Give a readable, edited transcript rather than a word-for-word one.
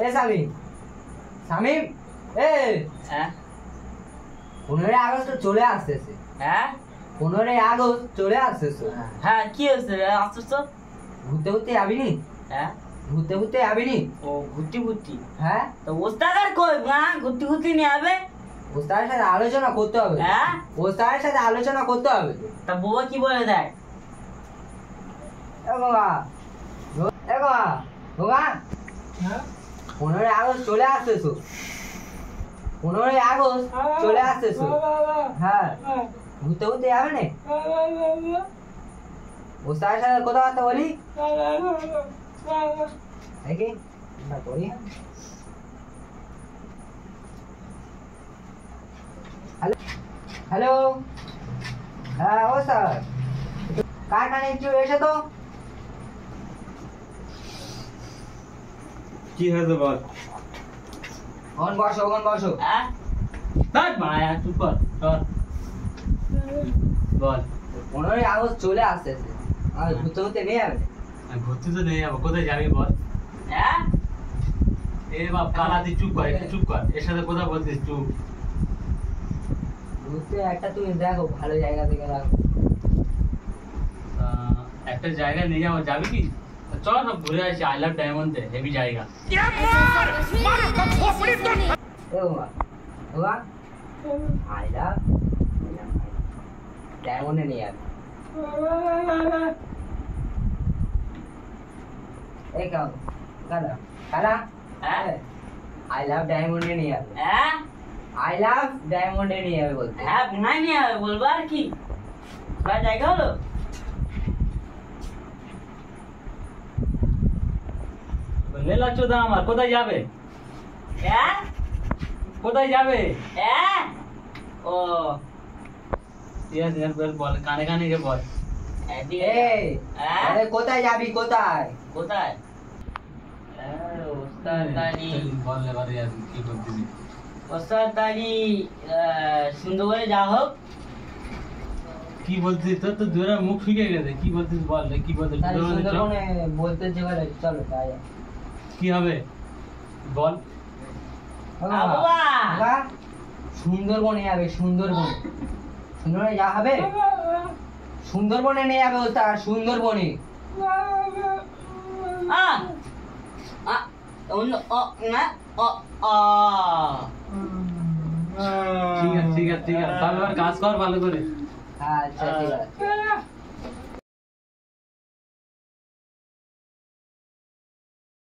এ শামিম শামিম এ হ্যাঁ 15 আগস্ট তো চলে আসতেছে। হ্যাঁ 15 আগস্ট চলে আসতেছে। হ্যাঁ কি হয়েছে রে আসছিস তো? ঘুরতে ঘুরতে যাবিনি? হ্যাঁ ঘুরতে ঘুরতে যাবিনি? ও ঘুরতি ঘুরতি হ্যাঁ তো ওস্তাদ আর কই না ঘুরতি ঘুরতি নিয়ে যাবে? ওস্তাদের সাথে আলোচনা করতে হবে। হ্যাঁ ওস্তাদের সাথে আলোচনা করতে হবে। তা বাবা কি বলে দেখ? এ বাবা এ বাবা বাবা হ্যাঁ 15 আগস্ট চলে আসতেছে। 15 আগস্ট চলে আসতেছে। হ্যাঁ ঘুরতে ঘুরতে যাবে না? ওস্তাদের সাথে কথাবার্তা বলি দেখি না করি। হ্যালো হ্যালো হ্যাঁ ও স্যার কারখানায় একটু এসে তো। কি হয়েছে বল? ওখান বসো ওখান বসো। হ্যাঁ বাদ মায়া চুপ কর চল বল। 15 আগস্ট চলে আসতেছে। আর ঘুরতে ঘুরতে নিয়ে যাবে? ঘুরতে তো নেই যাবো, কোথায় যাবি বল? হ্যাঁ এ বাপ কালা তুই চুপ কর, একটু চুপ কর, এর সাথে কথা বলছিস চুপ। ঘুরতে একটা তুমি দেখো ভালো জায়গা থেকে রাখো। একটা জায়গায় নিয়ে যাবো, যাবি কি? চল না ঘুরে আসি, আই লাভ ডায়মন্ডে, হেভি জায়গা। এ বাবা বাবা আইলা ডায়মন্ডে নিয়ে যাবে। এই কাউ কালা কালা হ্যাঁ আই লাভ ডায়মন্ডে নিয়ে যাবে। হ্যাঁ আই লাভ ডায়মন্ডে নিয়ে যাবে বলতে। হ্যাঁ ঘুমাই নিয়ে যাবে বলবো আর কি ঘোরার জায়গা হলো। লেলা চোদা আমার, কোথায় যাবে? হ্যাঁ কোথায় যাবে? হ্যাঁ ও ঠিক আছে বল, কানে কানে গিয়ে বল। এই আরে কোথায় যাবি কোথায়? কোথায়? ওস্তাদারি বল এবারে আর কি করছিস? ওস্তাদারি সুন্দরবনে যা হোক। কি বলছিস? তোর তো দুরা মুখ শুকিয়ে গেছে, কি বলছিস বল রে, কি বলছিস? তাহলে সুন্দরবনে চল। সুন্দরবনে বলতে যে বলে চলো তাই। কি হবে বল? বাবা বাবা সুন্দরবনে যাবে সুন্দরবনে। সুন্দরবনে যা হবে সুন্দরবনে নিয়ে যাবে ওস্তাদ সুন্দরবনে। অন্য না ঠিক আছে ঠিক আছে ঠিক আছে, সব এবার কাজ কর ভালো করে। আচ্ছা ঠিক আছে।